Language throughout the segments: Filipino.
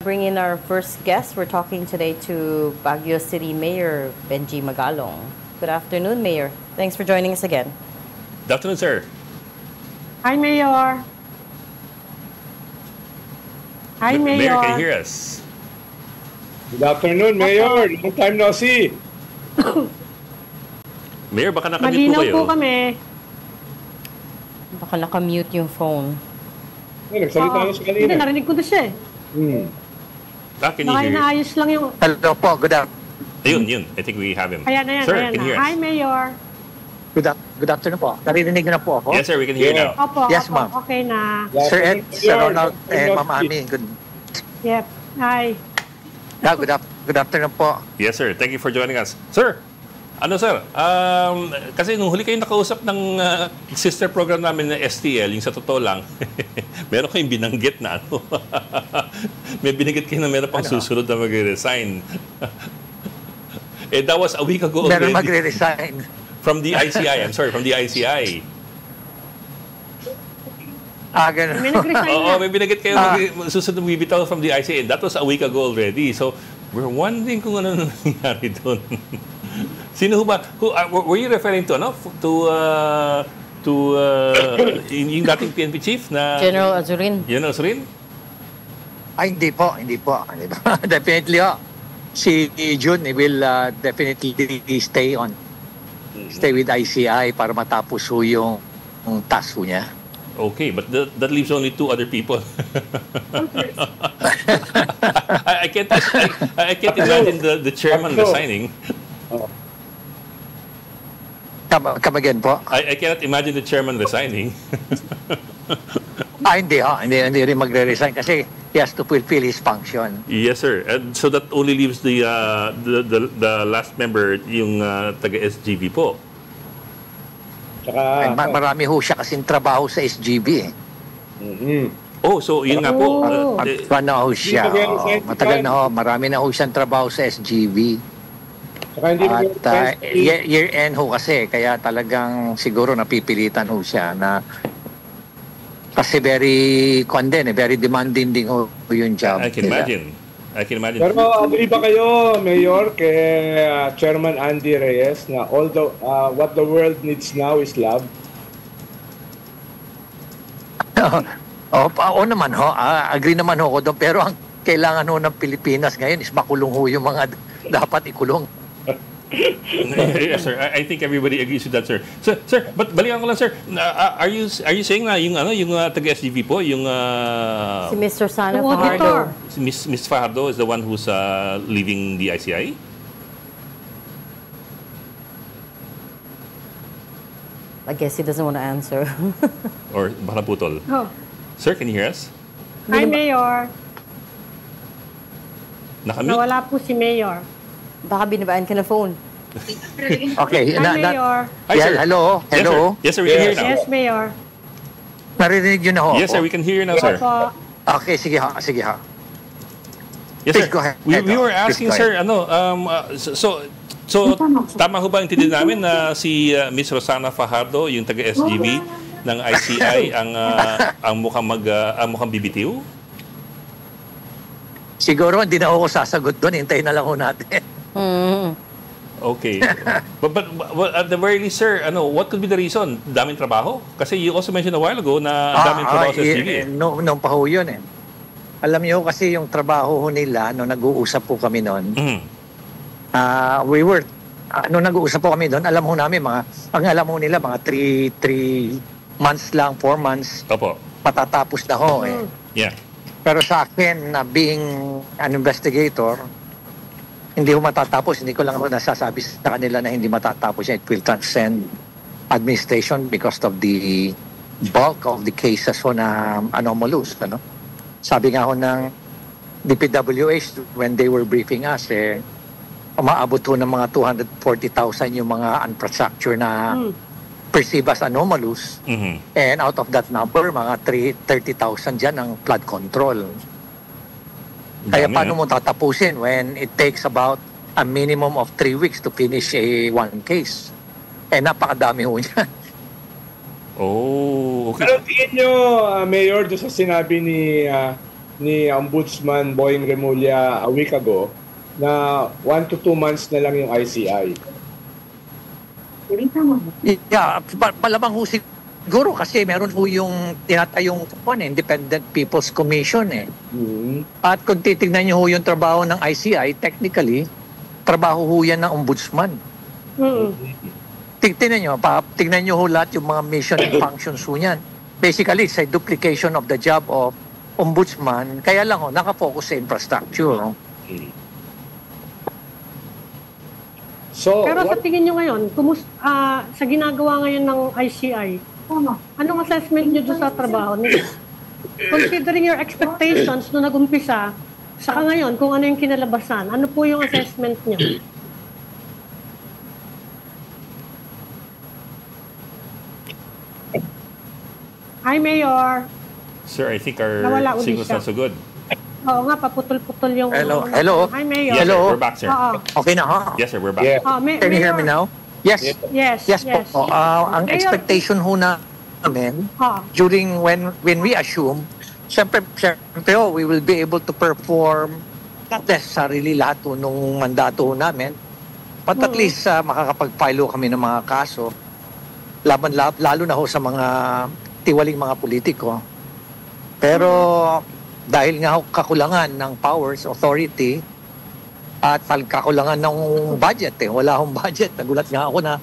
bring in our first guest. We're talking today to Baguio City Mayor Benji Magalong. Good afternoon, Mayor. Thanks for joining us again. Good afternoon, sir. Hi, Mayor. Hi, Mayor. Mayor, can you hear us? Good afternoon, Mayor. Long time no see. Mayor, baka nakamute po Malinaw kayo. po kami. Baka nakamute yung phone. Ay, nagsalita na siya kanina. Hindi, narinig ko na siya eh. Can you Baka hear? inaayos lang yung... Hello po, good afternoon. Ayun. I think we have him. Ayan, Sir, ayan. can you hear Hi, us? Mayor. Good afternoon po. Narinig na po ako? Yes, sir, we can hear you now. Opo, Yes, opo, ma'am. okay na. Sir Ed, Sir Ronald, Ma'am Ami, Yep. Hi. good afternoon po. Yes, sir. Thank you for joining us. Sir, sir? Kasi nung huli kayo nakausap ng sister program namin na STL, yung sa totoo lang, meron kayong binanggit na may binanggit kayo na meron pang susunod na mag-resign. That was a week ago already. Meron magre-resign. From the ICI. I'm sorry, from the ICI. Ganun. May nag-resign Oo, na. may binanggit kayo susunod na bibitaw from the ICI. And that was a week ago already. So, we're wondering kung ano nangyari doon. Sino ba? Were you referring to yung dating PNP chief na General Azurin. General Azurin? Hindi po. Definitely, si June will definitely stay with ICI para matapos yung task niya. Okay, but that leaves only two other people. I can't imagine the chairman resigning. Come again po? I cannot imagine the chairman resigning. Hindi rin magre-resign kasi he has to fulfill his function. Yes, sir. And so that only leaves the last member, yung taga-SGB po. Tsaka, Marami ho siya kasing trabaho sa SGB. Oh, so yun nga po. Ano ho siya? Matagal na ho. Marami na ho siyang trabaho sa SGB. tsaka hindi At year-end ho kasi, kaya talagang siguro napipilitan ho siya na kasi very demanding din ho yung job. I can nila. imagine. Pero agree ba kayo, Mayor, kay Chairman Andy Reyes na what the world needs now is love? Oo naman ho. Agree naman ho ko doon. Pero ang kailangan ho ng Pilipinas ngayon is makulong ho yung mga dapat ikulong. Yes, sir. I think everybody agrees with that, sir. Sir, but balikan ko lang, sir. Are you saying na yung taga-SGB po, yung Si Mr. Sana Yung Fajardo. auditor. Miss Fajardo is the one who's leaving the ICI? I guess he doesn't want to answer. Or baka putol? Oh. Sir, can you hear us? Hi, Mayor. Nakamute? Nawala po si Mayor. Baka binabaan ka ng phone. Okay. Hi, Mayor. Hi, sir. Hello? Yes, sir. We can hear you now. Yes, Mayor. Narinig yun na ho. Yes, sir. We can hear you now, sir. Opo. Okay, sige ha. Yes, Please sir. go ahead. We were asking, Please go sir, so tama ho ba intindi namin na si Miss Rosana Fajardo, yung taga-SGB ng ICI, ang mukhang bibitiw? Siguro hindi na ako sasagot doon. Hintayin na lang ho natin. Okay. but at the very least, sir, what could be the reason? Daming trabaho? Kasi you also mentioned a while ago na daming trabaho sa SGB. Nung pa ho yun eh. Alam niyo kasi yung trabaho ho nila, nung nag-uusap po kami noon, nung nag-uusap po kami doon, alam ho namin, ang alam ho nila, mga 3 months lang, 4 months, Opo. patatapos na ho eh. Yeah. Pero sa akin, na being an investigator, hindi ho matatapos. Hindi ko lang ako nasasabi sa kanila na hindi matatapos yan. It will transcend administration because of the bulk of the cases ho na anomalous. Sabi nga ho ng DPWH when they were briefing us, umaabot ho ng mga 240,000 yung mga unstructured na perceived as anomalous. And out of that number, mga 30,000 dyan ang flood control. Kaya paano mo tatapusin when it takes about a minimum of 3 weeks to finish one case? Napakadami ho niyan. Oh, okay. Pero tingin nyo, Mayor, doon sa sinabi ni Ombudsman Boying Remulla a week ago na 1 to 2 months na lang yung ICI. Yeah, malamang ho siguro kasi meron ho yung tinatayong Independent People's Commission eh. At kung titignan niyo ho yung trabaho ng ICI, technically, trabaho ho yan ng ombudsman. Tignan niyo ho lahat yung mga mission and functions ho yan. Basically, it's a duplication of the job of ombudsman. Kaya lang ho, nakafocus sa infrastructure. No? So, Pero sa tingin nyo ngayon, sa ginagawa ngayon ng ICI, anong assessment nyo doon sa trabaho nila? Considering your expectations nung nag-umpisa, saka ngayon, kung ano yung kinalabasan, ano po yung assessment nyo? Hi, Mayor. Sir, I think our Nawala ulit signal's siya. not so good. Oo nga, paputol-putol yung... Hello, hello. Hi, Mayor. Yes, Hello. sir. We're back, sir. Oo. Okay na ho? Yes, sir. We're back. Yeah. Can you hear me now? Yes. Yes, Yes po. Ang Mayor, expectation ho namin Ah. during when we assume, syempre ho, we will be able to perform not necessarily lahat ho nung mandato ho namin, but at least makakapag-file ho kami ng mga kaso lalo na ho sa mga tiwaling mga politiko. Pero dahil nga ho kakulangan ng powers, authority, at kakulangan ng budget wala akong budget. Nagulat nga ako na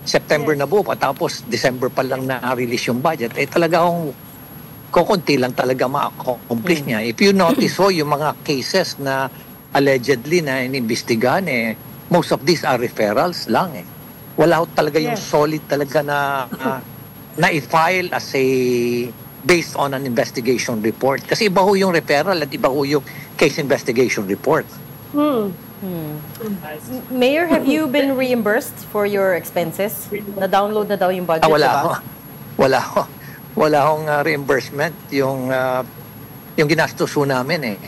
September na buo tapos December pa lang na-release yung budget. Talaga akong kukunti lang talaga ma-accomplish niya. If you notice ho, yung mga cases na allegedly na inimbestigahan most of these are referrals lang Wala ho talaga yung Yes. solid talaga na i-file as a based on an investigation report. Kasi iba ho yung referral at iba ho yung case investigation report. Mayor, have you been reimbursed for your expenses? Na-download na daw yung budget, Wala diba? ho. Wala hong reimbursement yung ginastos ho namin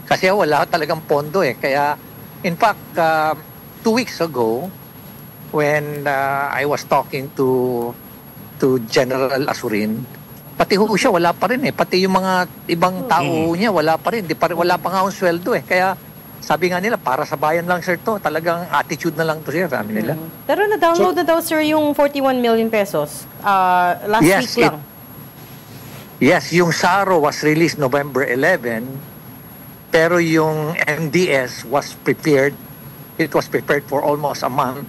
Kasi wala talagang pondo Kaya in fact 2 weeks ago when I was talking to General Asurin, pati ho siya wala pa rin pati yung mga ibang tao niya wala pa rin, wala pa nga ang sweldo Kaya sabi nga nila, para sa bayan lang sir to, talagang attitude na lang to sir, sabi nila. Pero na-download na daw, sir, yung 41 million pesos. Last Yes, week lang. Yes, yung SARO was released November 11, pero yung MDS was prepared, it was prepared for almost a month.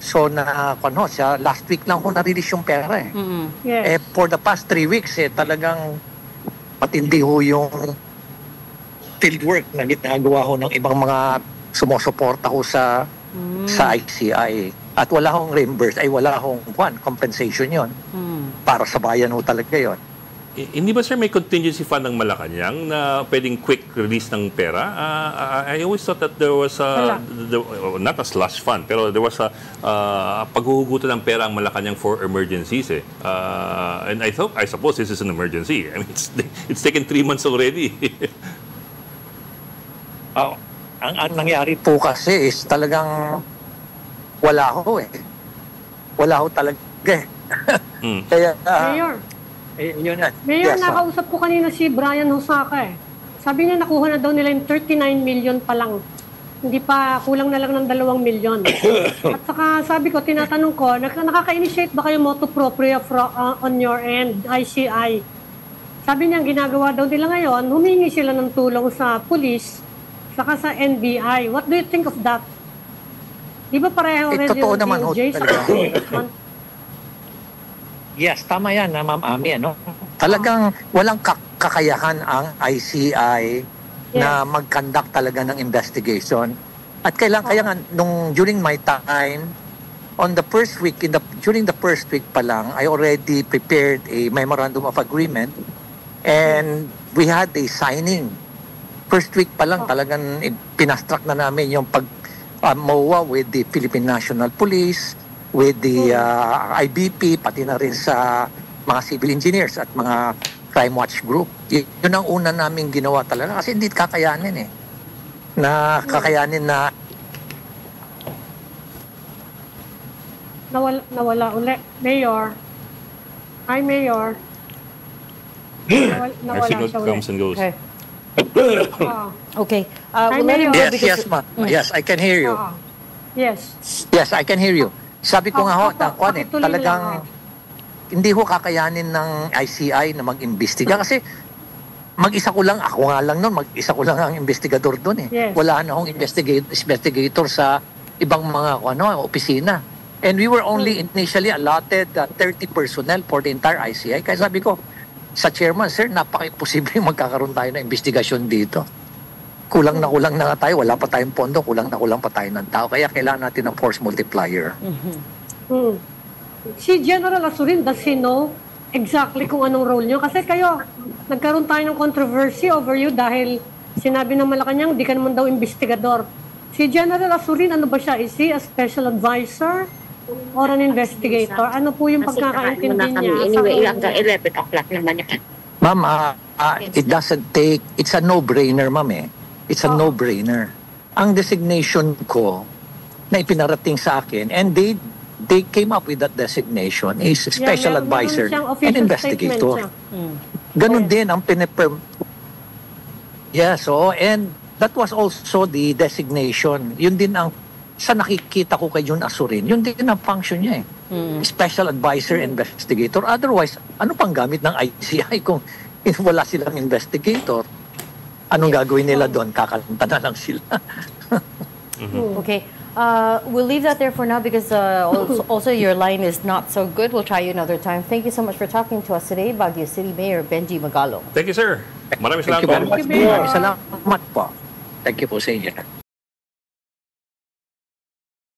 So siya, last week lang ko na-release yung pera Yes. For the past 3 weeks talagang matindi ho yung fieldwork na ginagawa ho ng ibang mga sumusuporta ho sa ICI. At wala hong wala hong compensation yon para sa bayan ho talaga yon. Hindi ba, sir, may contingency fund ng Malacanang na pwedeng quick release ng pera? I always thought that there was not a slush fund, pero there was a paghuhugutan ng pera ang Malacanang for emergencies and I suppose this is an emergency. I mean, it's taken 3 months already. Ang nangyari po kasi is talagang wala ho Wala ho talaga Kaya, Mayor, yun na. Mayor, Yes, nakausap ko kanina si Brian Hosaka Sabi niya nakuha na daw nila yung 39 million pa lang. Hindi pa, kulang na lang ng 2 million. At saka sabi ko, tinatanong ko, nakaka-initiate ba kayo motu proprio on your end, ICI? Sabi niya, ang ginagawa daw nila ngayon, humingi sila ng tulong sa police, saka sa NBI. What do you think of that? Di ba pareho rin totoo yung naman ho DOJ sa talaga. ombudsman? Yes, tama yan Ma'am Ami. Talagang walang kakayahan ang ICI na mag-conduct talaga ng investigation. At kaya nga, during my time, on the first week, during the first week pa lang, I already prepared a memorandum of agreement and we had a signing. First week pa lang talagang pinastruck na namin yung MOA with the Philippine National Police, with the IBP, pati na rin sa mga civil engineers at mga crime watch group. Yun ang una namin ginawa talaga kasi hindi kakayanin na Nawala uli. Mayor. Hi, Mayor. Our Nawala signal siya uli. comes and goes. Okay. Okay. Hi, We'll let him Mayor. go Yes, because... yes, Yes, I can hear you. Yes. Yes, I can hear you. Sabi ko nga ho, Pakituloy na talagang lang, hindi ho kakayanin ng ICI na mag-imbestiga kasi mag-isa ko lang, ako nga lang noon, mag-isa ko lang ang investigador doon eh. Yes. Wala na akong investigator sa ibang mga opisina. And we were only initially allotted 30 personnel for the entire ICI. Kaya sabi ko, sa chairman, sir, napaka-imposible magkakaroon tayo ng investigasyon dito. Kulang na nga tayo, wala pa tayong pondo, kulang pa tayo ng tao. Kaya kailangan natin ng force multiplier. Si General Asurin, does he know exactly kung anong role nyo? Kasi kayo, nagkaroon tayo ng controversy over you dahil sinabi ng Malacanang, di ka naman daw investigador. Si General Asurin, ano ba siya? Is he a special advisor or an investigator? Ano po yung pagkakaintindi niya? Anyway, hanggang 11 o'clock naman yan. Ma'am, it doesn't take, it's a no-brainer, ma'am eh. It's a no-brainer. Ang designation ko na ipinarating sa akin, and they came up with that designation, is special meron advisor siyang and official investigator. statement Ganon din ang Yeah, so, and that was also the designation. Yun din ang, sa nakikita ko kay Jun Asurin, yun din ang function niya eh. Special advisor, investigator. Otherwise, ano pang gamit ng ICI kung wala silang investigator? Anong gagawin nila doon? Kakalanta na lang sila. Okay. We'll leave that there for now because also your line is not so good. We'll try you another time. Thank you so much for talking to us today, Baguio City Mayor Benji Magalong. Thank you, sir. Maraming Thank salamat you po. very much. Maraming salamat po. Thank you po sa inyo.